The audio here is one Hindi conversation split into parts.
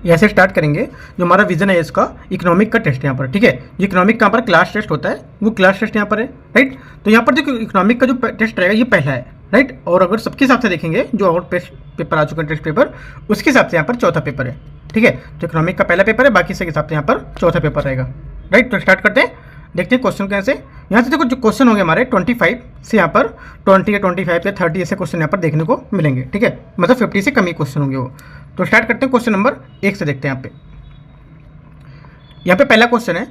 ऐसे स्टार्ट करेंगे। जो हमारा विजन है इसका इकोनॉमिक का टेस्ट यहाँ पर, ठीक है। जो इकोनॉमिक का यहाँ पर क्लास टेस्ट होता है वो क्लास टेस्ट यहाँ पर है, राइट। तो यहाँ पर देखो इकोनॉमिक का जो टेस्ट रहेगा ये पहला है, राइट। और अगर सबके हिसाब से देखेंगे जो और पेपर आ चुका है टेस्ट पेपर, उसके हिसाब से यहाँ पर चौथा पेपर है, ठीक है। तो इकोनॉमिक का पहला पेपर है, बाकी से हिसाब से यहाँ पर चौथा पेपर रहेगा, राइट। तो स्टार्ट करते हैं, देखते हैं क्वेश्चन कैसे। यहाँ से देखो जो क्वेश्चन होंगे हमारे 25 से यहाँ पर 20 या 25 या 30 ऐसे क्वेश्चन यहाँ पर देखने को मिलेंगे, ठीक है। मतलब 50 से कम ही क्वेश्चन होंगे वो। तो स्टार्ट करते हैं क्वेश्चन नंबर 1 से, देखते हैं यहाँ पे पहला क्वेश्चन है,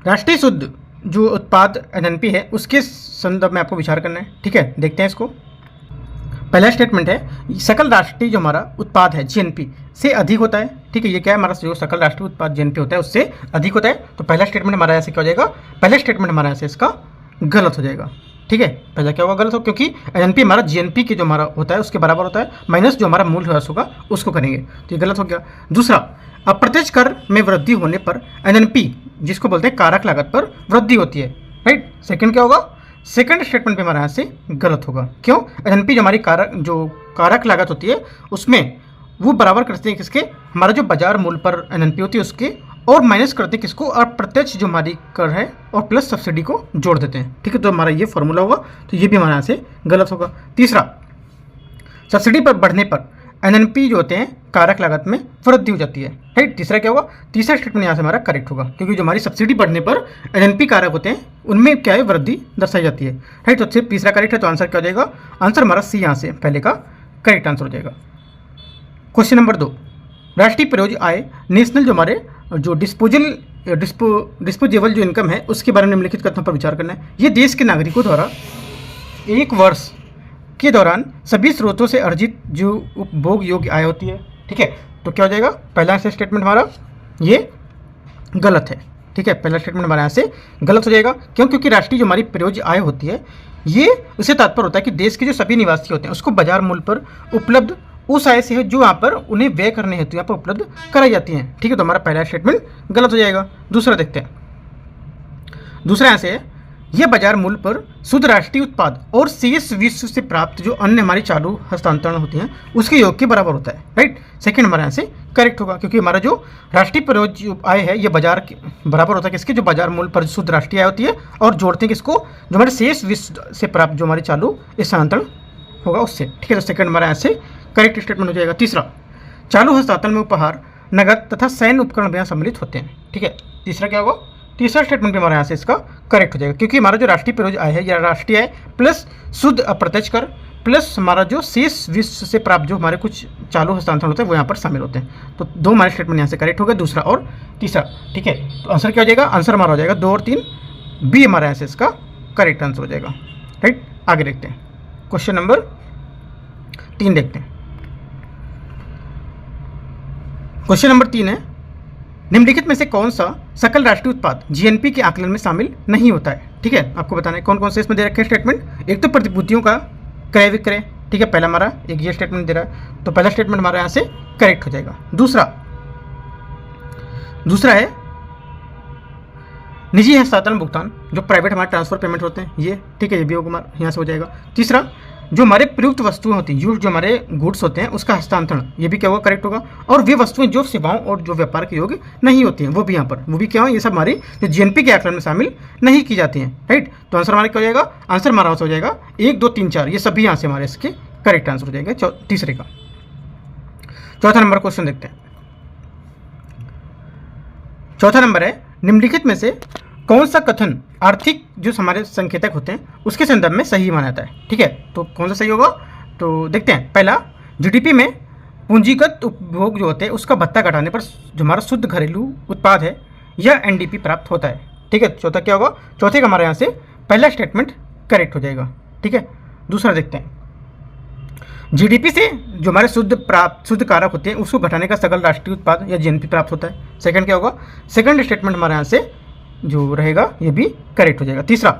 राष्ट्रीय शुद्ध जो उत्पाद एनएनपी है उसके संदर्भ में आपको विचार करना है, ठीक है। देखते हैं इसको। पहला स्टेटमेंट है सकल राष्ट्रीय जो हमारा उत्पाद है जीएनपी से अधिक होता है, ठीक है। ये क्या है, हमारा जो सकल राष्ट्रीय उत्पाद जीएनपी होता है उससे अधिक होता है। तो पहला स्टेटमेंट हमारा ऐसे क्या हो जाएगा, पहला स्टेटमेंट हमारा ऐसे इसका गलत हो जाएगा, ठीक है। पहला क्या होगा, गलत हो, क्योंकि एनएनपी हमारा जीएनपी के जो हमारा होता है उसके बराबर होता है, माइनस जो हमारा मूल ह्रास होगा उसको करेंगे, तो ये गलत हो गया। दूसरा, अप्रत्यक्ष कर में वृद्धि होने पर एनएनपी जिसको बोलते हैं कारक लागत पर वृद्धि होती है, राइट। सेकंड क्या होगा, सेकंड स्टेटमेंट पे हमारा यहाँ से गलत होगा। क्यों, एनएनपी जो हमारी कारक लागत होती है उसमें वो बराबर करते हैं किसके, हमारा जो बाजार मूल्य पर एनएनपी होती है उसके, और माइनस करते हैं किसको, अप्रत्यक्ष जो हमारी कर है और प्लस सब्सिडी को जोड़ देते हैं, ठीक है। तो हमारा ये फॉर्मूला होगा, तो ये भी हमारे यहाँ से गलत होगा। तीसरा, सब्सिडी पर बढ़ने पर एनएनपी जो होते हैं कारक लागत में वृद्धि हो जाती है, राइट। तीसरा क्या होगा, तीसरा स्टेटमेंट यहाँ से हमारा करेक्ट होगा, क्योंकि जो हमारी सब्सिडी बढ़ने पर एनएनपी कारक होते हैं उनमें क्या है, वृद्धि दर्शाई जाती है, राइट। तो सिर्फ तीसरा करेक्ट है, तो आंसर क्या हो जाएगा, आंसर हमारा सी यहाँ से पहले का करेक्ट आंसर हो जाएगा। क्वेश्चन नंबर 2, राष्ट्रीय प्रयोज्य आय नेशनल जो हमारे जो डिस्पोजेबल जो इनकम है उसके बारे में निम्नलिखित कथनों पर विचार करना है। ये देश के नागरिकों द्वारा एक वर्ष के दौरान सभी स्रोतों से अर्जित जो उपभोग योग्य आय होती है, ठीक है। तो क्या हो जाएगा, पहला से स्टेटमेंट हमारा ये गलत है, ठीक है। पहला स्टेटमेंट हमारे यहाँ से गलत हो जाएगा। क्यों, क्योंकि राष्ट्रीय जो हमारी प्रयोज्य आय होती है ये उससे तात्पर्य होता है कि देश के जो सभी निवासी होते हैं उसको बाजार मूल्य पर उपलब्ध उस आय से है जो यहाँ पर उन्हें व्यय करने हेतु यहाँ पर उपलब्ध कराई जाती हैं, ठीक है। तो हमारा पहला स्टेटमेंट गलत हो जाएगा। दूसरा देखते हैं, दूसरा यहाँ से है यह बाजार मूल्य पर शुद्ध राष्ट्रीय उत्पाद और शेष विश्व से प्राप्त जो अन्य हमारी चालू हस्तांतरण होती हैं उसके योग के बराबर होता है, राइट। सेकंड हमारे यहाँ से करेक्ट होगा, क्योंकि हमारा जो राष्ट्रीय प्रयोज्य आय है ये बाजार के बराबर होता है किसके, जो बाजार मूल्य पर शुद्ध राष्ट्रीय आय होती है, और जोड़ते हैं किसको, जो हमारे शेष विश्व से प्राप्त जो हमारी चालू हस्तांतरण होगा उससे, ठीक है। तो सेकंड हमारे यहाँ से करेक्ट स्टेटमेंट हो जाएगा। तीसरा, चालू हस्तांतरण में उपहार, नगद तथा सैन्य उपकरण भी सम्मिलित होते हैं, ठीक है। तीसरा क्या होगा, तीसरा स्टेटमेंट भी हमारे यहाँ से इसका करेक्ट हो जाएगा, क्योंकि हमारा जो राष्ट्रीय प्रयोज्य आय है या राष्ट्रीय आय प्लस शुद्ध अप्रत्यक्ष कर प्लस हमारा जो शेष विश्व से प्राप्त जो हमारे कुछ चालू हस्तांतरण होते हैं वो यहाँ पर शामिल होते हैं। तो दो हमारे स्टेटमेंट यहाँ से करेक्ट हो गए, दूसरा और तीसरा, ठीक है। तो आंसर क्या हो जाएगा, आंसर हमारा हो जाएगा 2 और 3 बी हमारे यहाँ से इसका करेक्ट आंसर हो जाएगा, राइट। आगे देखते हैं, क्वेश्चन नंबर 3 देखते हैं। क्वेश्चन नंबर 3 है, निम्नलिखित में से कौन सा सकल राष्ट्रीय उत्पाद जीएनपी के आकलन में शामिल नहीं होता है, ठीक है। आपको बताना है कौन कौन से इसमें दे रखे हैं स्टेटमेंट। एक तो प्रतिभूतियों का क्रय विक्रय, ठीक है, पहला हमारा एक ये स्टेटमेंट दे रहा है, तो पहला स्टेटमेंट हमारा यहाँ से करेक्ट हो जाएगा। दूसरा है निजी हस्तांतरण भुगतान, जो प्राइवेट हमारे ट्रांसफर पेमेंट होते हैं ये, ठीक है, ये भी होगा यहाँ से हो जाएगा। तीसरा, जो हमारे प्रयुक्त वस्तुएं होती हैं, जो हमारे गुड्स होते हैं उसका हस्तांतरण, ये भी क्या होगा, करेक्ट होगा। और वे वस्तुएं जो सेवाओं और जो व्यापार के योग्य नहीं होती हैं वो भी यहाँ पर, वो भी क्या हो, ये सब हमारी जो जीएनपी के आकलन में शामिल नहीं की जाती हैं, राइट। तो आंसर हमारा क्या हो जाएगा, आंसर हमारा हो जाएगा 1 2 3 4, ये सभी यहाँ से हमारे इसके करेक्ट आंसर हो जाएगा तीसरे का। चौथा नंबर क्वेश्चन देखते हैं। चौथा नंबर है, निम्नलिखित में से कौन सा कथन आर्थिक जो हमारे संकेतक होते हैं उसके संदर्भ में सही माना जाता है, ठीक है। तो कौन सा सही होगा, तो देखते हैं। पहला, जीडीपी में पूंजीगत उपभोग जो होते हैं उसका भत्ता घटाने पर जो हमारा शुद्ध घरेलू उत्पाद है यह एनडीपी प्राप्त होता है, ठीक है। चौथा क्या होगा, चौथे का हमारे यहाँ से पहला स्टेटमेंट करेक्ट हो जाएगा, ठीक है। दूसरा देखते हैं, जीडीपी से जो हमारे शुद्ध कारक होते हैं उसको घटाने का सकल राष्ट्रीय उत्पाद या जीएनपी प्राप्त होता है। सेकंड क्या होगा, सेकंड स्टेटमेंट हमारे यहाँ से जो रहेगा ये भी करेक्ट हो जाएगा। तीसरा,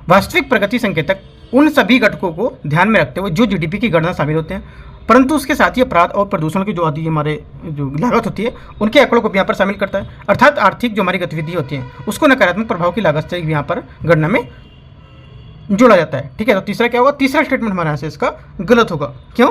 वास्तविक प्रगति संकेतक उन सभी घटकों को ध्यान में रखते हुए जो जीडीपी की गणना शामिल होते हैं, परंतु उसके साथ ही अपराध और प्रदूषण की जो आदि हमारे जो लागत होती है उनके आंकड़ों को भी यहाँ पर शामिल करता है। अर्थात आर्थिक जो हमारी गतिविधि होती है उसको नकारात्मक प्रभाव की लागत से यहाँ पर गणना में जोड़ा जाता है, ठीक है। तो तीसरा क्या होगा, तीसरा स्टेटमेंट हमारे यहाँ से इसका गलत होगा। क्यों,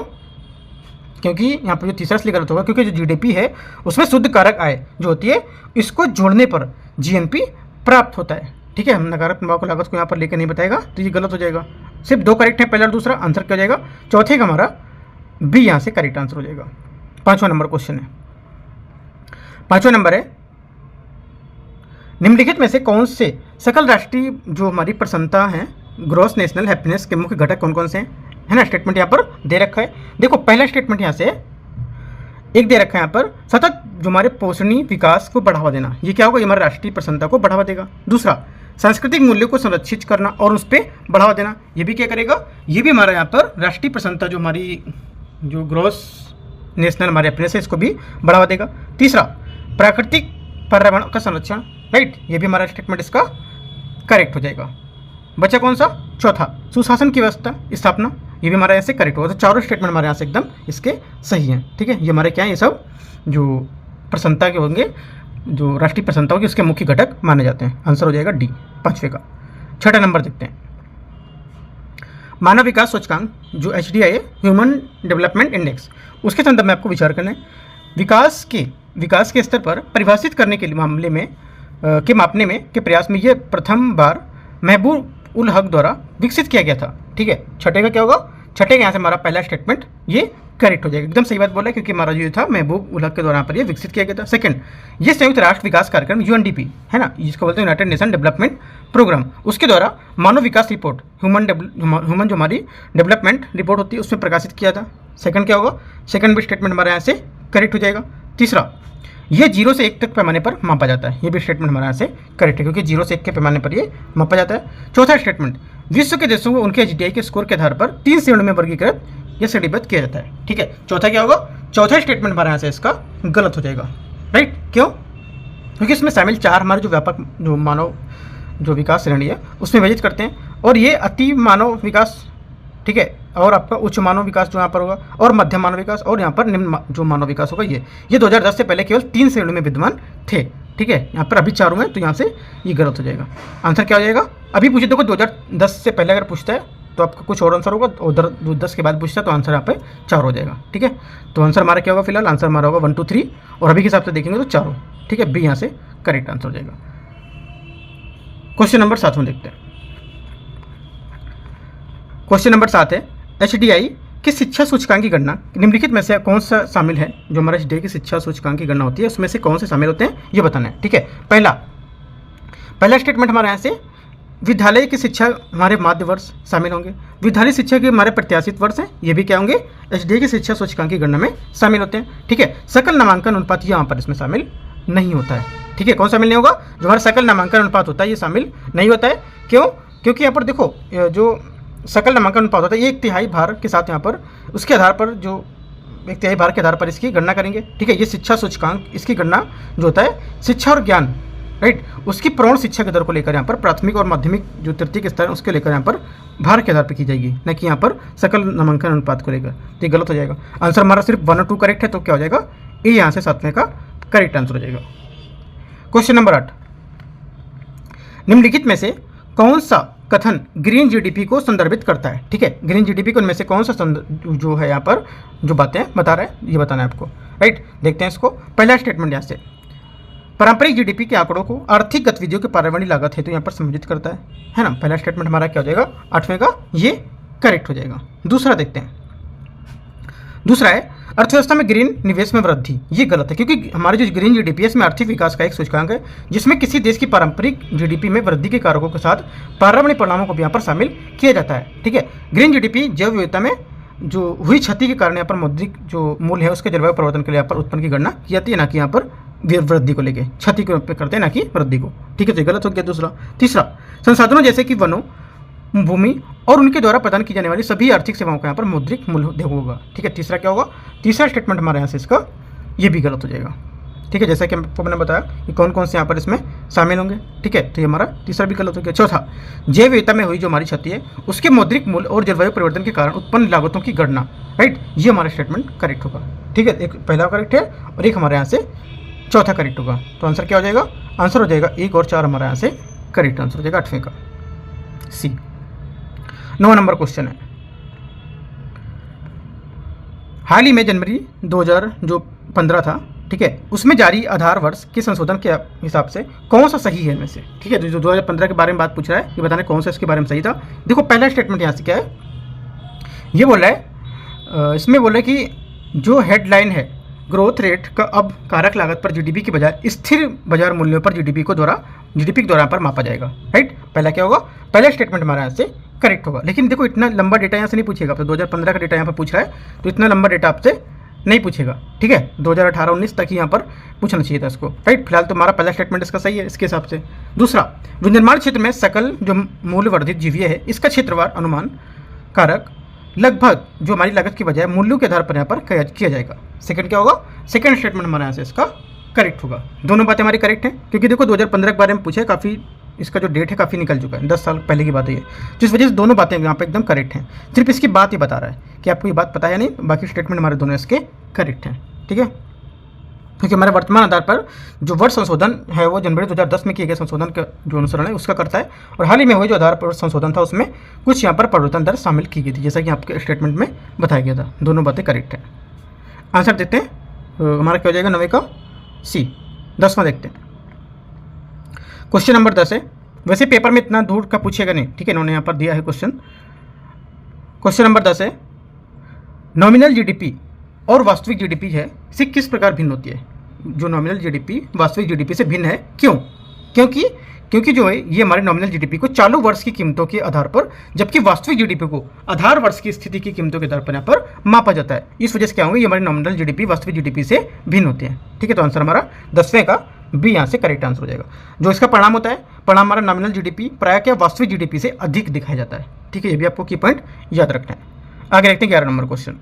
क्योंकि यहाँ पर जो तीसरा इसलिए गलत होगा क्योंकि जो जीडीपी है उसमें शुद्ध कारक आय जो होती है इसको जोड़ने पर जीएनपी प्राप्त होता है। ठीक है, हम नकारात्मक लागत को यहाँ पर लेकर नहीं बताएगा तो ये गलत हो जाएगा। सिर्फ 2 करेक्ट है, पहला और दूसरा। आंसर क्या हो जाएगा? चौथे का हमारा बी यहाँ से करेक्ट आंसर हो जाएगा। 5वां नंबर क्वेश्चन है। 5वां नंबर है, निम्नलिखित में से कौन से सकल राष्ट्रीय जो हमारी प्रसन्नता है ग्रॉस नेशनल हैप्पीनेस के मुख्य घटक कौन कौन से हैं? है ना, स्टेटमेंट यहाँ पर दे रखा है। देखो पहला स्टेटमेंट यहाँ से एक दे रखा है यहाँ पर, सतत जो हमारे पोषणीय विकास को बढ़ावा देना। ये क्या होगा? ये हमारे राष्ट्रीय प्रसन्नता को बढ़ावा देगा। दूसरा, सांस्कृतिक मूल्यों को संरक्षित करना और उस पर बढ़ावा देना। ये भी क्या करेगा? ये भी हमारा यहाँ पर राष्ट्रीय प्रसन्नता जो हमारी जो ग्रॉस नेशनल हमारे हैप्पीनेस है इसको भी बढ़ावा देगा। तीसरा, प्राकृतिक पर्यावरण का संरक्षण, राइट, ये भी हमारा स्टेटमेंट इसका करेक्ट हो जाएगा। बचा कौन सा? चौथा, सुशासन की व्यवस्था स्थापना, ये भी हमारा ऐसे करेक्ट होगा। तो चारों स्टेटमेंट हमारे यहाँ से एकदम इसके सही हैं। ठीक है, ये हमारे क्या है, ये सब जो प्रसन्नता के होंगे, जो राष्ट्रीय प्रसन्नता होगी उसके मुख्य घटक माने जाते हैं। आंसर हो जाएगा डी, 5वें का। 6ठा नंबर देखते हैं, मानव विकास सूचकांक जो HDI है, ह्यूमन डेवलपमेंट इंडेक्स, उसके संदर्भ में आपको विचार करना है। विकास के स्तर पर परिभाषित करने के लिए मामले में के मापने में के प्रयास में ये प्रथम बार महबूब उल हक द्वारा विकसित किया गया था। ठीक है, छठे का क्या होगा? छठे का यहाँ से हमारा पहला स्टेटमेंट ये करेक्ट हो जाएगा। एकदम सही बात बोला है क्योंकि हमारा जो था महबूब उल हक के द्वारा यहाँ पर ये विकसित किया गया था। सेकंड, ये संयुक्त राष्ट्र विकास कार्यक्रम UNDP है ना, जिसको बोलते हैं यूनाइटेड नेशन डेवलपमेंट प्रोग्राम, उसके द्वारा मानव विकास रिपोर्ट ह्यूमन जो हमारी डेवलपमेंट रिपोर्ट होती है उसमें प्रकाशित किया था। सेकंड क्या होगा? सेकंड भी स्टेटमेंट हमारे यहाँ से करेक्ट हो जाएगा। तीसरा, ये 0 से 1 तक पैमाने पर मापा जाता है, ये भी स्टेटमेंट हमारे यहाँ से करेक्ट है क्योंकि 0 से 1 के पैमाने पर ये मापा जाता है। चौथा स्टेटमेंट, विश्व के देशों को उनके HDI के स्कोर के आधार पर 3 श्रेणियों में वर्गीकृत या श्रेणीबद्ध किया जाता है। ठीक है, चौथा क्या होगा? चौथा स्टेटमेंट हमारे यहाँ से इसका गलत हो जाएगा, राइट। क्यों? क्योंकि इसमें शामिल 4 हमारे जो व्यापक जो मानव जो विकास श्रेणी है उसमें विभाजित करते हैं, और ये अति मानव विकास, ठीक है, और आपका उच्च मानव विकास जो यहाँ पर होगा, और मध्यम मानव विकास, और यहाँ पर निम्न जो मानव विकास होगा ये 2010 से पहले केवल 3 श्रेणियों में विद्यमान थे। ठीक है, यहाँ पर अभी 4 में, तो यहाँ से ये गलत हो जाएगा। आंसर क्या हो जाएगा? अभी पूछे देखो 2010 से पहले अगर पूछता है तो आपका कुछ और आंसर होगा, उधर 10 के बाद पूछता है तो आंसर यहाँ पे 4 हो जाएगा। ठीक है, तो आंसर हमारा क्या होगा? फिलहाल आंसर हमारा होगा 1 2 3, और अभी के हिसाब से देखेंगे तो 4। ठीक है, बी यहाँ से करेक्ट आंसर हो जाएगा। क्वेश्चन नंबर 7 में देखते हैं। क्वेश्चन नंबर 7 है, HDI की शिक्षा सूचकांक की गणना निम्नलिखित में से कौन सा शामिल है? जो हमारा HDI की शिक्षा सूचकांक की गणना होती है उसमें से कौन से शामिल होते हैं ये बताना है। ठीक है, पहला स्टेटमेंट हमारे यहाँ से विद्यालय की शिक्षा हमारे माध्य वर्ष शामिल होंगे। विद्यालय शिक्षा के हमारे प्रत्याशित वर्ष हैं, ये भी क्या होंगे? HDI की शिक्षा सूचकांक की गणना में शामिल होते हैं। ठीक है, सकल नामांकन अनुपात यहाँ पर इसमें शामिल नहीं होता है। ठीक है, कौन शामिल नहीं होगा? जो हमारा सकल नामांकन अनुपात होता है ये शामिल नहीं होता है। क्यों? क्योंकि यहाँ पर देखो जो सकल नामांकन अनुपात होता है ये 1/3 भार के साथ यहाँ पर उसके आधार पर जो 1/3 भार के आधार पर इसकी गणना करेंगे। ठीक है, ये शिक्षा सूचकांक इसकी गणना जो होता है शिक्षा और ज्ञान, राइट, उसकी प्रौढ़ शिक्षा के दर को लेकर यहाँ पर प्राथमिक और माध्यमिक जो तृतीयक स्तर है उसके लेकर यहाँ पर भार के आधार पर की जाएगी, न कि यहाँ पर सकल नामांकन अनुपात को लेकर। तो ये गलत हो जाएगा। आंसर हमारा सिर्फ 1 और 2 करेक्ट है, तो क्या हो जाएगा? ए यहाँ से 7वें का करेक्ट आंसर हो जाएगा। क्वेश्चन नंबर 8, निम्नलिखित में से कौन सा कथन ग्रीन जीडीपी को संदर्भित करता है? ठीक है, ग्रीन जीडीपी को इनमें से कौन सा जो है यहाँ पर जो बातें बता रहा है ये बताना है आपको, राइट। देखते हैं इसको। पहला स्टेटमेंट यहाँ से पारंपरिक जीडीपी के आंकड़ों को आर्थिक गतिविधियों के पर्यावरणीय लागत हेतु यहाँ पर संबोधित करता है ना। पहला स्टेटमेंट हमारा क्या हो जाएगा? 8वें का ये करेक्ट हो जाएगा। दूसरा देखते हैं। दूसरा है अर्थव्यवस्था में ग्रीन निवेश में वृद्धि, ये गलत है क्योंकि हमारे जो ग्रीन जीडीपी है इसमें आर्थिक विकास का एक सूचकांक है जिसमें किसी देश की पारंपरिक जीडीपी में वृद्धि के कारकों के साथ पर्यावरणीय परिणामों को भी यहाँ पर शामिल किया जाता है। ठीक है, ग्रीन जीडीपी जैव विविधता में जो हुई क्षति के कारण यहाँ पर मौद्रिक जो मूल्य है उसके जलवायु परिवर्तन के लिए यहाँ पर उत्पन्न की गणना की जाती है, ना कि यहाँ पर वृद्धि को लेकर क्षति को करते हैं, ना कि वृद्धि को। ठीक है, तो गलत हो गया दूसरा। तीसरा, संसाधनों जैसे कि वनों, भूमि और उनके द्वारा प्रदान की जाने वाली सभी आर्थिक सेवाओं का यहाँ पर मौद्रिक मूल्य होगा। ठीक है, तीसरा क्या होगा? तीसरा स्टेटमेंट हमारे यहाँ से इसका ये भी गलत हो जाएगा। ठीक है, जैसा कि आपको मैंने बताया कि कौन कौन से यहाँ पर इसमें शामिल होंगे। ठीक है, तो ये हमारा तीसरा भी गलत हो गया। चौथा, जैव विविधता में हुई जो हमारी क्षति है उसके मौद्रिक मूल्य और जलवायु परिवर्तन के कारण उत्पन्न लागतों की गणना, राइट, ये हमारा स्टेटमेंट करेक्ट होगा। ठीक है, एक पहला करेक्ट है और एक हमारे यहाँ से चौथा करेक्ट होगा। तो आंसर क्या हो जाएगा? आंसर हो जाएगा 1 और 4 हमारे यहाँ से करेक्ट आंसर हो जाएगा 8वें का, सी। 9 नंबर क्वेश्चन है, हाल ही में जनवरी 2015 था, ठीक है, उसमें जारी आधार वर्ष के संशोधन के हिसाब से कौन सा सही है इनमें से, ठीक है। जो 2015 के बारे में बात पूछ रहा है, ये बताना कौन सा इसके बारे में सही था। देखो पहला स्टेटमेंट यहाँ से क्या है, ये बोल रहा है, इसमें बोल रहा है कि जो हेडलाइन है ग्रोथ रेट का अब कारक लागत पर जीडीपी के बजाय स्थिर बाजार मूल्यों पर जीडीपी के दौरान पर मापा जाएगा, राइट। पहला क्या होगा, पहला स्टेटमेंट हमारा यहाँ से करेक्ट होगा। लेकिन देखो इतना लंबा डेटा यहाँ से नहीं पूछेगा, तो 2015 का डेटा यहाँ पर पूछ रहा है, तो इतना लंबा डेटा आपसे नहीं पूछेगा, ठीक है। 2018-19 तक ही यहाँ पर पूछना चाहिए था इसको, राइट। फिलहाल तो हमारा पहला स्टेटमेंट इसका सही है इसके हिसाब से। दूसरा, विनिर्माण क्षेत्र में सकल जो मूल्य वर्धित जीवीए है, इसका क्षेत्रवार अनुमान कारक लगभग जो हमारी लागत की बजाय मूल्यों के आधार पर यहाँ पर किया जाएगा। सेकंड क्या होगा, सेकंड स्टेटमेंट हमारे यहाँ से इसका करेक्ट होगा। दोनों बातें हमारी करेक्ट हैं, क्योंकि देखो 2015 के बारे में पूछे, काफ़ी इसका जो डेट है काफ़ी निकल चुका है, 10 साल पहले की बात है ये, जिस वजह से दोनों बातें यहाँ पे एकदम करेक्ट हैं। सिर्फ इसकी बात ही बता रहा है कि आपको ये बात पता है या नहीं, बाकी स्टेटमेंट हमारे दोनों इसके करेक्ट हैं, ठीक है। क्योंकि हमारे वर्तमान आधार पर जो वर्ष संशोधन है वो जनवरी 2010 में किए गए संशोधन का जो अनुसरण है उसका करता है, और हाल ही में हुए जो आधार पर संशोधन था उसमें कुछ यहाँ पर परिवर्तन दर शामिल की गई थी, जैसा कि आपके स्टेटमेंट में बताया गया था। दोनों बातें करेक्ट हैं। आंसर देते हैं, हमारा क्या हो जाएगा 9 का सी। 10वां देखते हैं, क्वेश्चन नंबर 10 है। वैसे पेपर में इतना दूर का पूछेगा नहीं, ठीक है, इन्होंने यहाँ पर दिया है क्वेश्चन। क्वेश्चन नंबर 10 है, नॉमिनल जीडीपी और वास्तविक जीडीपी है, इसे किस प्रकार भिन्न होती है। जो नॉमिनल जीडीपी वास्तविक जीडीपी से भिन्न है, क्यों? क्योंकि जो है ये हमारे नॉमिनल जीडीपी को चालू वर्ष की कीमतों के आधार पर, जबकि वास्तविक जीडीपी को आधार वर्ष की स्थिति की कीमतों के आधार पर यहाँ पर मापा जाता है। इस वजह से क्या होंगे, ये हमारे नॉमिनल जीडीपी वास्तविक जीडीपी से भिन्न होते हैं, ठीक है। तो आंसर हमारा 10वें का बी यहाँ से करेक्ट आंसर हो जाएगा। जो इसका परिणाम होता है, परिणाम हमारा नॉमिनल जीडीपी प्राय क्या वास्तविक जीडीपी से अधिक दिखाया जाता है, ठीक है। ये भी आपको की पॉइंट याद रखना है। आगे देखते हैं 11 नंबर क्वेश्चन।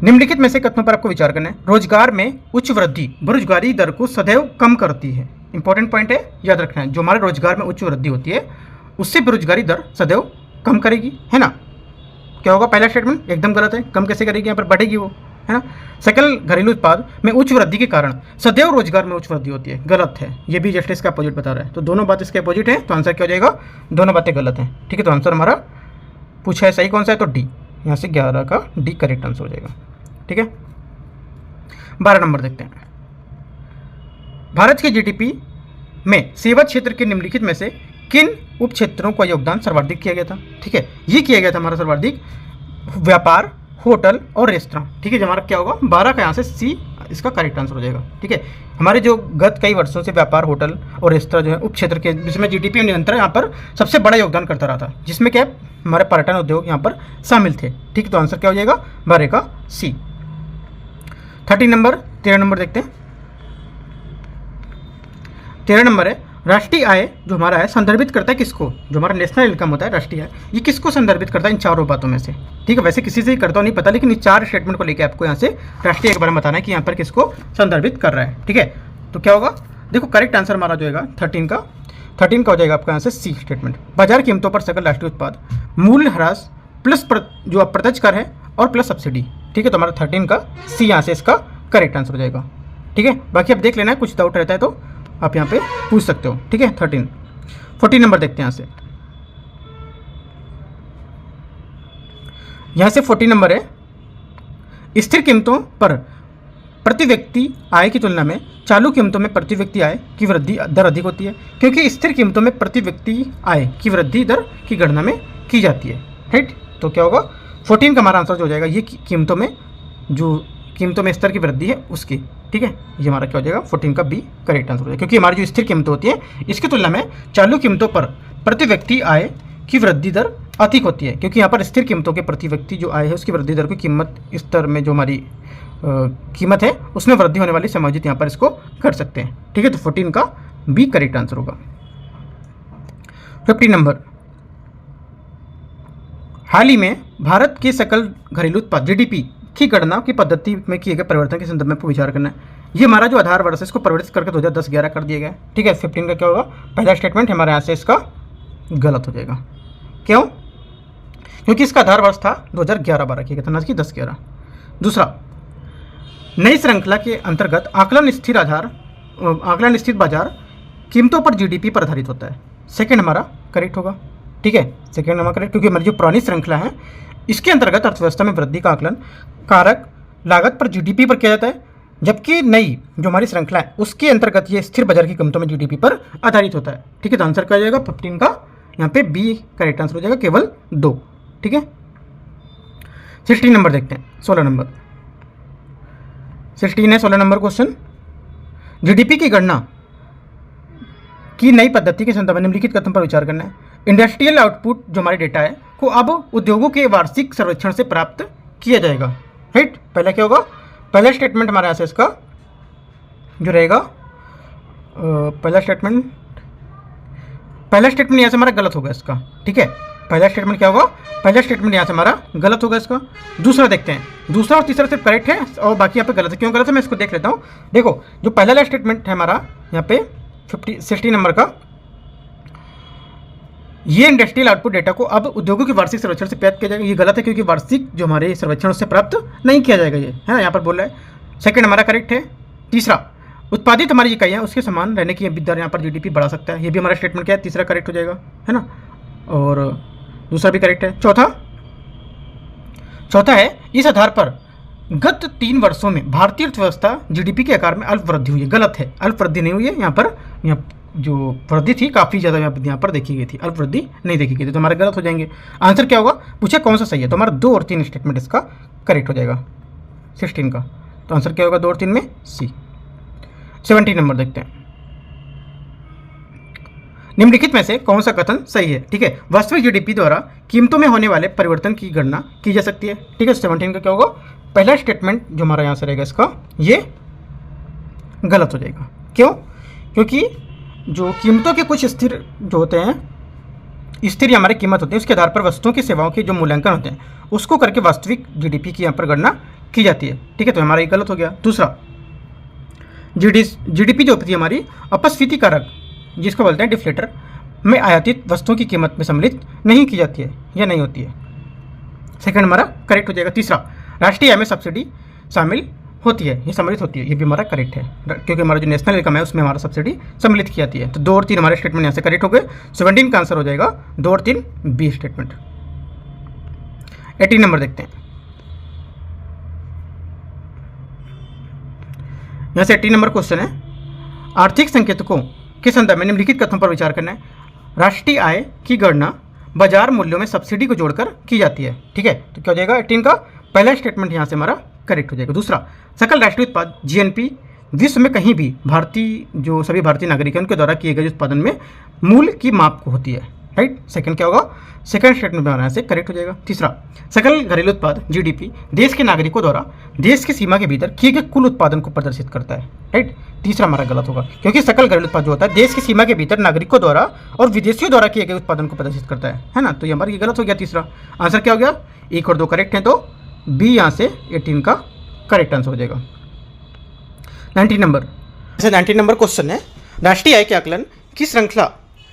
निम्नलिखित में से कथनों पर आपको विचार करना है। रोजगार में उच्च वृद्धि बेरोजगारी दर को सदैव कम करती है। इंपॉर्टेंट पॉइंट है, याद रखना है। जो हमारे रोजगार में उच्च वृद्धि होती है उससे बेरोजगारी दर सदैव कम करेगी, है ना। क्या होगा, पहला स्टेटमेंट एकदम गलत है, कम कैसे करेगी, यहाँ पर बढ़ेगी वो, है ना। सकल घरेलू उत्पाद में उच्च वृद्धि के कारण सदैव रोजगार में उच्च वृद्धि होती है, गलत है। ये भी जस्ट इसका अपोजिट बता रहा है, तो दोनों बात इसके अपोजिट है, तो आंसर क्या हो जाएगा, दोनों बातें गलत हैं, ठीक है। तो आंसर हमारा पूछा है सही कौन सा है, तो डी, यहाँ से 11 का डी करेक्ट आंसर हो जाएगा, ठीक है। 12 नंबर देखते हैं। भारत के जीडीपी में सेवा क्षेत्र के निम्नलिखित में से किन उप क्षेत्रों का योगदान सर्वाधिक किया गया था, ठीक है। ये किया गया था हमारा सर्वाधिक व्यापार, होटल और रेस्तरां, ठीक है। जो हमारा क्या होगा 12 का यहाँ से सी इसका करेक्ट आंसर हो जाएगा, ठीक है। हमारे जो गत कई वर्षों से व्यापार, होटल और रेस्तरां जो है उप क्षेत्र के, जिसमें जीडीपी निरंतर यहाँ पर सबसे बड़ा योगदान करता रहा था, जिसमें क्या हमारे पर्यटन उद्योग यहाँ पर शामिल थे, ठीक है। तो आंसर क्या हो जाएगा 12 का सी। 13 नंबर देखते हैं। 13 नंबर है, राष्ट्रीय आय जो हमारा है संदर्भित करता है किसको। जो हमारा नेशनल इनकम होता है राष्ट्रीय आय, ये किसको संदर्भित करता है इन चारों बातों में से, ठीक है। वैसे किसी से ही करता हो नहीं पता, लेकिन इस 4 स्टेटमेंट को लेकर आपको यहाँ से राष्ट्रीय आय के बारे में बताना है कि यहाँ पर किसको संदर्भित कर रहा है, ठीक है। तो क्या होगा, देखो करेक्ट आंसर हमारा जो होगा 13 का हो जाएगा आपका यहाँ से सी स्टेटमेंट। बाजार कीमतों पर सकल राष्ट्रीय उत्पाद मूल्य ह्रास प्लस जो अप्रत्यक्ष कर है और प्लस सब्सिडी, ठीक है। तो हमारा 13 का सी यहाँ से इसका करेक्ट आंसर हो जाएगा, ठीक है। बाकी आप देख लेना है, कुछ डाउट रहता है तो आप यहाँ पे पूछ सकते हो, ठीक है। 14 नंबर देखते हैं यहाँ से। यहाँ से 14 नंबर है, स्थिर कीमतों पर प्रति व्यक्ति आय की तुलना में चालू कीमतों में प्रति व्यक्ति आय की वृद्धि दर अधिक होती है, क्योंकि स्थिर कीमतों में प्रति व्यक्ति आय की वृद्धि दर की गणना में की जाती है, राइट। तो क्या होगा 14 का हमारा आंसर जो हो जाएगा, ये कीमतों में जो कीमतों में स्तर की वृद्धि है उसकी, ठीक है। ये हमारा क्या हो जाएगा 14 का बी करेक्ट आंसर हो जाएगा, क्योंकि हमारी जो स्थिर कीमतें होती है इसकी तुलना में चालू कीमतों पर प्रति व्यक्ति आय की वृद्धि दर अधिक होती है, क्योंकि यहाँ पर स्थिर कीमतों के प्रति व्यक्ति जो आय है उसकी वृद्धि दर की कीमत स्तर में जो हमारी कीमत है उसमें वृद्धि होने वाली समायोजित यहाँ पर इसको कर सकते हैं, ठीक है। तो 14 का बी करेक्ट आंसर होगा। 15 नंबर, हाल ही में भारत के सकल घरेलू उत्पाद जीडीपी की गणना की पद्धति में किए गए परिवर्तन के संदर्भ में आपको विचार करना है। ये हमारा जो आधार वर्ष है इसको परिवर्तित करके 2010-11 कर दिया गया, ठीक है। 15 का क्या होगा, पहला स्टेटमेंट हमारे यहाँ से इसका गलत हो जाएगा, क्यों? क्योंकि इसका आधार वर्ष था 2011-12 किया गया था, ना कि 10-11। दूसरा, नई श्रृंखला के अंतर्गत आकलन स्थित बाजार कीमतों पर जीडीपी पर आधारित होता है। सेकेंड हमारा करेक्ट होगा, ठीक है। सेकेंड हमारा करेक्ट, क्योंकि हमारी जो पुरानी श्रृंखला है इसके अंतर्गत अर्थव्यवस्था में वृद्धि का आकलन कारक लागत पर जीडीपी पर किया जाता है, जबकि नई जो हमारी श्रृंखला है उसके अंतर्गत ये स्थिर बाजार की कीमतों में जीडीपी पर आधारित होता है। ठीक है, तो आंसर क्या हो जाएगा 15 का, यहाँ पे बी करेक्ट आंसर हो जाएगा, केवल 2। ठीक है, 16 नंबर देखते हैं, 16 नंबर 16 है 16 नंबर क्वेश्चन। जीडीपी की गणना की नई पद्धति के संदर्भ में निम्नलिखित कथन पर विचार करना है। इंडस्ट्रियल आउटपुट जो हमारे डेटा है को अब उद्योगों के वार्षिक सर्वेक्षण से प्राप्त किया जाएगा। राइट, पहला क्या होगा, पहला स्टेटमेंट हमारे यहाँ से इसका जो रहेगा पहला स्टेटमेंट यहाँ से हमारा गलत होगा इसका। ठीक है, पहला स्टेटमेंट क्या होगा, पहला स्टेटमेंट यहाँ से हमारा गलत होगा इसका। दूसरा देखते हैं, दूसरा और तीसरा सिर्फ करेक्ट है और बाकी यहाँ पे गलत है। क्यों गलत है मैं इसको देख लेता हूँ। देखो जो पहला स्टेटमेंट है हमारा यहाँ पे 60 नंबर का, ये इंडस्ट्रियल आउटपुट डेटा को अब उद्योगों के वार्षिक सर्वेक्षण से प्राप्त किया जाएगा, ये गलत है क्योंकि वार्षिक जो हमारे सर्वेक्षण उससे प्राप्त नहीं किया जाएगा, ये है ना, यहाँ पर बोल रहा है। सेकंड हमारा करेक्ट है। तीसरा, उत्पादित हमारी इकाइयाँ उसके समान रहने की दर यहाँ पर जीडीपी बढ़ा सकता है, ये भी हमारा स्टेटमेंट क्या है, तीसरा करेक्ट हो जाएगा, है ना, और दूसरा भी करेक्ट है। चौथा है, इस आधार पर गत 3 वर्षों में भारतीय अर्थव्यवस्था जीडीपी के आकार में अल्प वृद्धि हुई है, गलत है, अल्प वृद्धि नहीं हुई है, यहाँ पर जो वृद्धि थी काफ़ी ज़्यादा यहाँ पर देखी गई थी, अल्प वृद्धि नहीं देखी गई थी, तो हमारे गलत हो जाएंगे। आंसर क्या होगा, पूछे कौन सा सही है, तो हमारा 2 और 3 स्टेटमेंट इसका करेक्ट हो जाएगा 16 का, तो आंसर क्या होगा 2 और 3 में सी। 17 नंबर देखते हैं, निम्नलिखित में से कौन सा कथन सही है। ठीक है, वास्तविक जीडीपी द्वारा कीमतों में होने वाले परिवर्तन की गणना की जा सकती है। ठीक है, 17 का क्या होगा, पहला स्टेटमेंट जो हमारा यहाँ से रहेगा इसका ये गलत हो जाएगा। क्यों, क्योंकि जो कीमतों के कुछ स्थिर जो होते हैं, स्थिर हमारी कीमत होती है, उसके आधार पर वस्तुओं की सेवाओं के जो मूल्यांकन होते हैं उसको करके वास्तविक जीडीपी की यहाँ पर गणना की जाती है। ठीक है, तो हमारा ये गलत हो गया। दूसरा, जीडीपी जो होती है हमारी अपस्फीति कारक जिसको बोलते हैं डिफ्लेटर में आयातित वस्तुओं की कीमत में सम्मिलित नहीं की जाती है या नहीं होती है, सेकंड हमारा करेक्ट हो जाएगा। तीसरा, राष्ट्रीय आय में सब्सिडी शामिल होती है, ये सम्मिलित होती है, ये भी हमारा करेक्ट है क्योंकि हमारा जो नेशनल इनकम है उसमें हमारा सब्सिडी सम्मिलित की जाती है। तो 2 और 3 हमारे स्टेटमेंट यहाँ से करेक्ट हो गए। 17 का आंसर हो जाएगा 2 और 3 बी स्टेटमेंट। 18 नंबर देखते हैं, यहाँ से 18 नंबर क्वेश्चन है, आर्थिक संकेतकों के संदर्भ में निम्नलिखित कथनों पर विचार करना है। राष्ट्रीय आय की गणना बाजार मूल्यों में सब्सिडी को जोड़कर की जाती है। ठीक है, तो क्या हो जाएगा 18 का पहला स्टेटमेंट यहाँ से हमारा करेक्ट हो जाएगा। दूसरा, सकल राष्ट्रीय उत्पाद जीएनपी विश्व में कहीं भी जो सभी भारतीय नागरिक हैं उनके द्वारा किए गए उत्पादन में मूल्य की माप होती है। राइट, सेकंड क्या होगा, सेकंड स्टेटमेंट में से करेक्ट हो जाएगा। तीसरा, सकल घरेलू उत्पाद जीडीपी देश के नागरिकों द्वारा देश की सीमा के भीतर किए गए कुल उत्पादन को प्रदर्शित करता है। राइट, तीसरा हमारा गलत होगा क्योंकि सकल घरेलू उत्पाद जो होता है देश की सीमा के भीतर नागरिकों द्वारा और विदेशियों द्वारा किए गए उत्पादन को प्रदर्शित करता है ना, तो ये हमारा ये गलत हो गया। तीसरा आंसर क्या हो गया, 1 और 2 करेक्ट है, तो बी यहाँ से 18 का करेक्ट आंसर हो जाएगा। 19 नंबर, जैसे 19 नंबर क्वेश्चन है, राष्ट्रीय आय के आकलन की श्रृंखला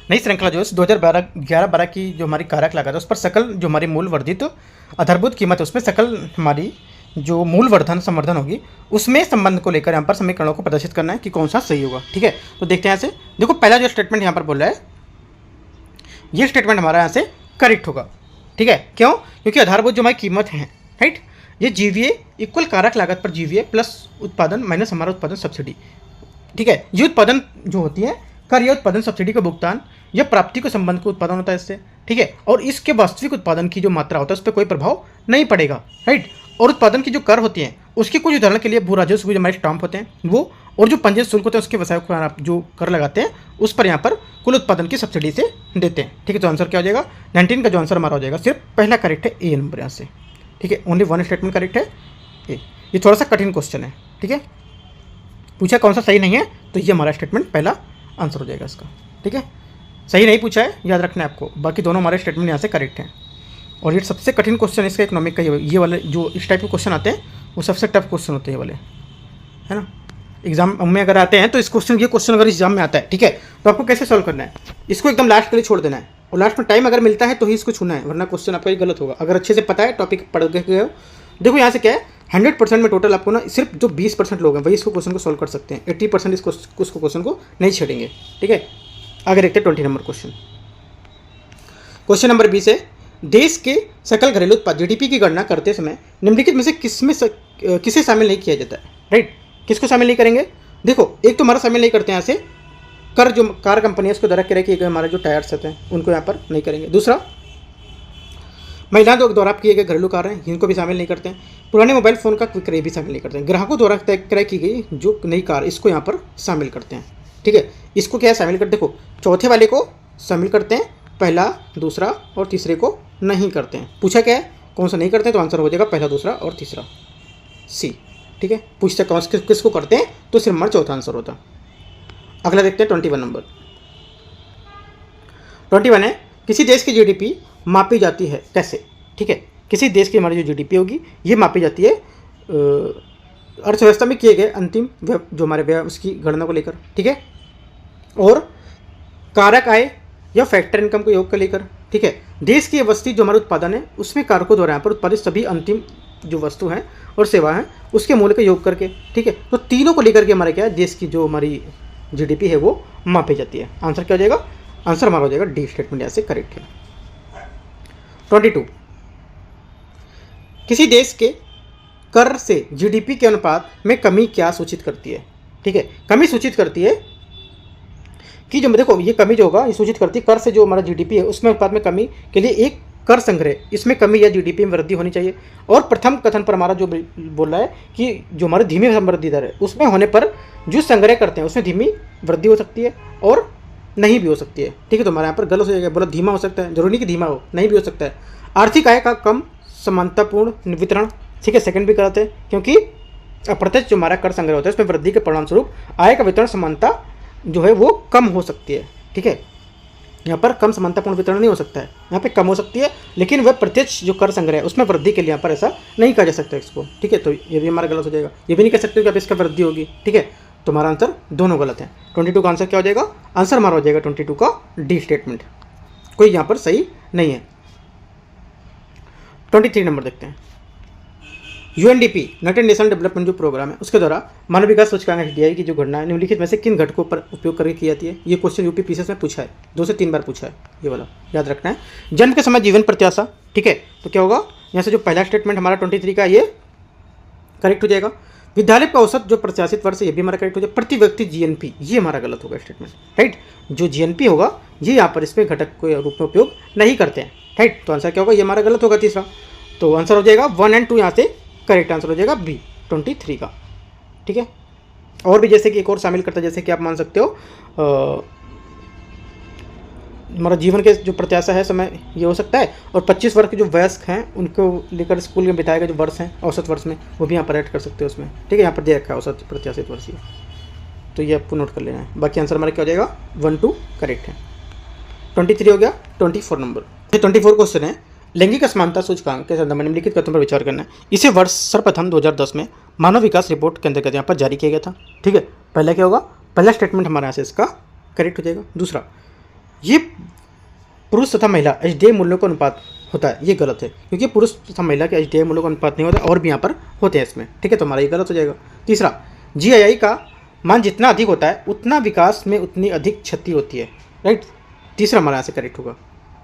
नई श्रृंखला जो है 2011-12 की जो हमारी कारक लागत है उस पर सकल जो हमारी मूल वर्धित आधारभूत कीमत है उसमें सकल हमारी जो मूल संवर्धन होगी उसमें संबंध को लेकर यहाँ पर समीकरणों को प्रदर्शित करना है कि कौन सा सही होगा। ठीक है, तो देखते हैं यहाँ से, देखो पहला जो स्टेटमेंट यहाँ पर बोल रहा है ये स्टेटमेंट हमारा यहाँ से करेक्ट होगा। ठीक है, क्यों, क्योंकि आधारभूत जो हमारी कीमत है, राइट, ये जीवीए इक्वल कारक लागत पर जीवीए प्लस उत्पादन माइनस हमारा उत्पादन सब्सिडी। ठीक है, ये उत्पादन जो होती है कर यह उत्पादन सब्सिडी का भुगतान या प्राप्ति को संबंध को उत्पादन होता है इससे। ठीक है, और इसके वास्तविक उत्पादन की जो मात्रा होता है उस पर कोई प्रभाव नहीं पड़ेगा। राइट, और उत्पादन की जो कर होती हैं उसकी कुछ उदाहरण के लिए भू राजस्व जो हमारे स्टाम्प होते हैं वो, और जो पंजीयन शुल्क होते हैं उसके व्यवसाय को आप जो कर लगाते हैं उस पर यहाँ पर कुल उत्पादन की सब्सिडी से देते हैं। ठीक है, तो आंसर क्या हो जाएगा 19 का जो आंसर हमारा हो जाएगा सिर्फ पहला करेक्ट है, ए नंबर यहाँ से। ठीक है, ओनली 1 स्टेटमेंट करेक्ट है ए। ये थोड़ा सा कठिन क्वेश्चन है। ठीक है, पूछा कौन सा सही नहीं है, तो ये हमारा स्टेटमेंट पहला आंसर हो जाएगा इसका। ठीक है, सही नहीं पूछा है, याद रखना है आपको, बाकी दोनों हमारे स्टेटमेंट यहाँ से करेक्ट हैं। और ये सबसे कठिन क्वेश्चन इसका इकोनॉमिक का ये वाले जो इस टाइप के क्वेश्चन आते हैं वो सबसे टफ क्वेश्चन होते हैं ये वाले, है ना। एग्जाम में अगर आते हैं तो इस ये क्वेश्चन अगर एग्जाम में आता है, ठीक है, तो आपको कैसे सॉल्व करना है, इसको एकदम लास्ट के लिए छोड़ देना है और लास्ट में टाइम अगर मिलता है तो ही इसको छूना है, वरना क्वेश्चन आपका ही गलत होगा। अगर अच्छे से पता है टॉपिक पढ़ गए हो, देखो यहाँ से क्या है 100% में टोटल आपको ना सिर्फ जो 20% लोग हैं वही इसको क्वेश्चन को सॉल्व कर सकते हैं, 80% इसको क्वेश्चन को नहीं छेड़ेंगे। ठीक है, आगे देखते हैं 20 नंबर क्वेश्चन। क्वेश्चन नंबर 20 है, देश के सकल घरेलू उत्पाद जीडीपी की गणना करते समय निम्नलिखित में से किसे शामिल नहीं किया जाता है, राइट। किसको शामिल नहीं करेंगे? देखो, एक तो हमारा शामिल नहीं करते हैं यहाँ से कर, जो कार कंपनी है उसको द्वारा क्रय किए गए हमारे जो टायर्स होते हैं उनको यहाँ पर नहीं करेंगे। दूसरा, महिलाओं द्वारा किए गए घरेलू कार्य हैं इनको भी शामिल नहीं करते हैं। पुराने मोबाइल फ़ोन का विक्रय भी शामिल नहीं करते हैं। ग्राहकों द्वारा क्रय की गई जो नई कार, इसको यहाँ पर शामिल करते हैं, ठीक है। इसको क्या शामिल करते, देखो चौथे वाले को शामिल करते हैं, पहला, दूसरा और तीसरे को नहीं करते हैं। पूछा क्या है, कौन सा नहीं करते हैं, तो आंसर हो जाएगा पहला, दूसरा और तीसरा, सी, ठीक है। पूछते कौन किसको करते हैं, तो सिर्फ हमारा चौथा आंसर होता। अगला देखते हैं 21 नंबर। 21 है, किसी देश की जीडीपी मापी जाती है कैसे, ठीक है। किसी देश की हमारी जो जीडीपी होगी ये मापी जाती है अर्थव्यवस्था में किए गए अंतिम जो हमारे व्यय उसकी गणना को लेकर, ठीक है, और कारक आय या फैक्टर इनकम को योग कर लेकर, ठीक है। देश की वस्तु जो हमारा उत्पादन है उसमें कारकों द्वारा यहाँ पर उत्पादित सभी अंतिम जो वस्तु हैं और सेवा हैं उसके मूल्य का योग करके, ठीक है। तो तीनों को लेकर के हमारे क्या है, देश की जो हमारी जीडीपी है वो मापी जाती है। आंसर क्या हो जाएगा, आंसर हमारा हो जाएगा डी स्टेटमेंट, यहाँ से करेक्ट है। 22, किसी देश के कर से जीडीपी के अनुपात में कमी क्या सूचित करती है, ठीक है। कमी सूचित करती है कि जो देखो ये कमी जो होगा ये सूचित करती है कर से जो हमारा जीडीपी है उसमें अनुपात में कमी के लिए एक कर संग्रह, इसमें कमी या जीडीपी में वृद्धि होनी चाहिए। और प्रथम कथन पर हमारा जो बोल रहा है कि जो हमारे धीमी वृद्धि दर है उसमें होने पर जो संग्रह करते हैं उसमें धीमी वृद्धि हो सकती है और नहीं भी हो सकती है, ठीक है। तो हमारे यहाँ पर गलत हो जाएगा, बोला धीमा हो सकता है, जरूरी नहीं कि धीमा हो, नहीं भी हो सकता है। आर्थिक आय का कम समानतापूर्ण वितरण, ठीक है, सेकंड भी गलत है, क्योंकि अप्रत्यक्ष जो हमारा कर संग्रह होता है उसमें वृद्धि के परिणामस्वरूप आय का वितरण समानता जो है वो कम हो सकती है, ठीक है। यहाँ पर कम समानतापूर्ण वितरण नहीं हो सकता है, यहाँ पे कम हो सकती है, लेकिन वह प्रत्यक्ष जो कर संग्रह है उसमें वृद्धि के लिए यहाँ पर ऐसा नहीं कहा जा सकता इसको, ठीक है। तो ये भी हमारा गलत हो जाएगा, ये भी नहीं कह सकते कि अब इसका वृद्धि होगी, ठीक है। तो हमारा आंसर दोनों गलत है। 22 का आंसर क्या हो जाएगा, आंसर हमारा हो जाएगा 22 का डी स्टेटमेंट, कोई यहाँ पर सही नहीं है। 23 नंबर देखते हैं। यूएनडीपी यूनाइटेड नेशन डेवलपमेंट जो प्रोग्राम है उसके द्वारा मानव विकास सूचकांक एसडीआई की जो गणना है निम्नलिखित में से किन घटकों पर उपयोग करके की जाती है। ये क्वेश्चन यूपी पीसीएस में पूछा है, 2 से 3 बार पूछा है, ये वाला याद रखना है। जन्म के समय जीवन प्रत्याशा, ठीक है। तो क्या होगा, यहाँ से जो पहला स्टेटमेंट हमारा 23 का ये करेक्ट हो जाएगा। विद्यालय का औसत जो प्रत्याशित वर्ष है ये भी हमारा करेक्ट हो जाएगा। प्रति व्यक्ति जीएनपी, ये हमारा गलत होगा स्टेटमेंट, राइट। जो जीएनपी होगा ये यहाँ पर इसमें घटक के रूप में उपयोग नहीं करते हैं, राइट। तो आंसर क्या होगा, ये हमारा गलत होगा तीसरा। तो आंसर हो जाएगा 1 और 2, यहाँ से करेक्ट आंसर हो जाएगा बी 23 का, ठीक है। और भी जैसे कि एक और शामिल करता है, जैसे कि आप मान सकते हो हमारा जीवन के जो प्रत्याशा है समय ये हो सकता है, और 25 वर्ष के जो वयस्क हैं उनको लेकर स्कूल में बिताए गए जो वर्ष हैं औसत वर्ष में, वो भी यहाँ पर ऐड कर सकते हो उसमें, ठीक है। यहाँ पर दे रखा है औसत प्रत्याशित वर्ष, तो ये आपको नोट कर लेना है। बाकी आंसर हमारा क्या हो जाएगा, 1, 2 करेक्ट है। 23 हो गया। 24 नंबर, 24 क्वेश्चन है, लैंगिक असमानता सूचकांक के संदर्भ में निम्नलिखित कथनों पर विचार करना है। इसे वर्ष सर्वप्रथम 2010 में मानव विकास रिपोर्ट के अंतर्गत यहाँ पर जारी किया गया था, ठीक है। पहला क्या होगा, पहला स्टेटमेंट हमारे यहाँ से इसका करेक्ट हो जाएगा। दूसरा, ये पुरुष तथा महिला एचडीआई मूल्यों का अनुपात होता है, ये गलत है, क्योंकि पुरुष तथा महिला के एचडीआई मूल्यों का अनुपात नहीं होता, और भी यहाँ पर होते हैं इसमें, ठीक है। तो हमारा ये गलत हो जाएगा। तीसरा, जीआईआई का मान जितना अधिक होता है उतना विकास में उतनी अधिक क्षति होती है, राइट। तीसरा हमारे यहाँ से करेक्ट होगा।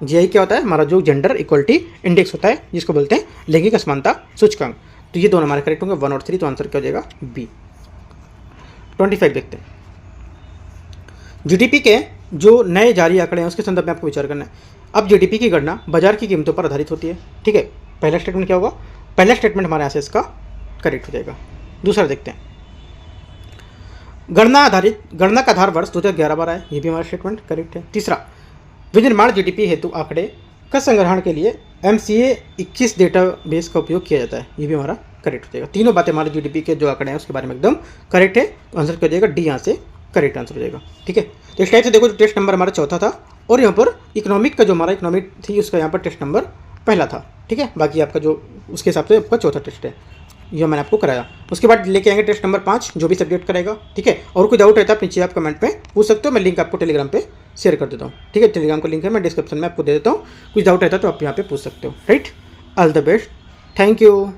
जीआई क्या होता है, हमारा जो जेंडर इक्वलिटी इंडेक्स होता है जिसको बोलते हैं लैंगिक असमानता सूचकांक। तो ये दोनों हमारे करेक्ट होंगे 1 और 3, तो आंसर क्या हो जाएगा बी। 25 देखते हैं। जीडीपी के जो नए जारी आंकड़े हैं उसके संदर्भ में आपको विचार करना है। अब जीडीपी की गणना बाजार की कीमतों पर आधारित होती है, ठीक है। पहला स्टेटमेंट क्या होगा, पहला स्टेटमेंट हमारे यहाँ से इसका करेक्ट हो जाएगा। दूसरा देखते हैं, गणना का आधार वर्ष 2011-12 है, ये भी हमारा स्टेटमेंट करेक्ट है। तीसरा, विनिर्माण जीडीपी हेतु आंकड़े का संग्रहण के लिए MCA 21 डेटाबेस का उपयोग किया जाता है, ये भी हमारा करेक्ट हो जाएगा। तीनों बातें हमारे जीडीपी के जो आंकड़े हैं उसके बारे में एकदम करेक्ट है, तो आंसर क्या हो जाएगा डी, यहाँ से करेक्ट आंसर हो जाएगा, ठीक है। तो इस टाइप से देखो, टेस्ट नंबर हमारा चौथा था, और यहाँ पर इकोनॉमिक का जो हमारा इकोनॉमिक थी उसका यहाँ पर टेस्ट नंबर पहला था, ठीक है। बाकी आपका जो उसके हिसाब से आपका चौथा टेस्ट है, यह मैंने आपको कराया। उसके बाद लेके आएंगे टेस्ट नंबर 5, जो भी सब्जेक्ट कराएगा, ठीक है। और कोई डाउट रहता है आप नीचे आप कमेंट में पूछ सकते हो, मैं लिंक आपको टेलीग्राम पे शेयर कर देता हूँ, ठीक है। टेलीग्राम का लिंक है मैं डिस्क्रिप्शन में आपको दे देता हूँ, कुछ डाउट रहता है तो आप यहाँ पे पूछ सकते हो, right. All the best, thank you.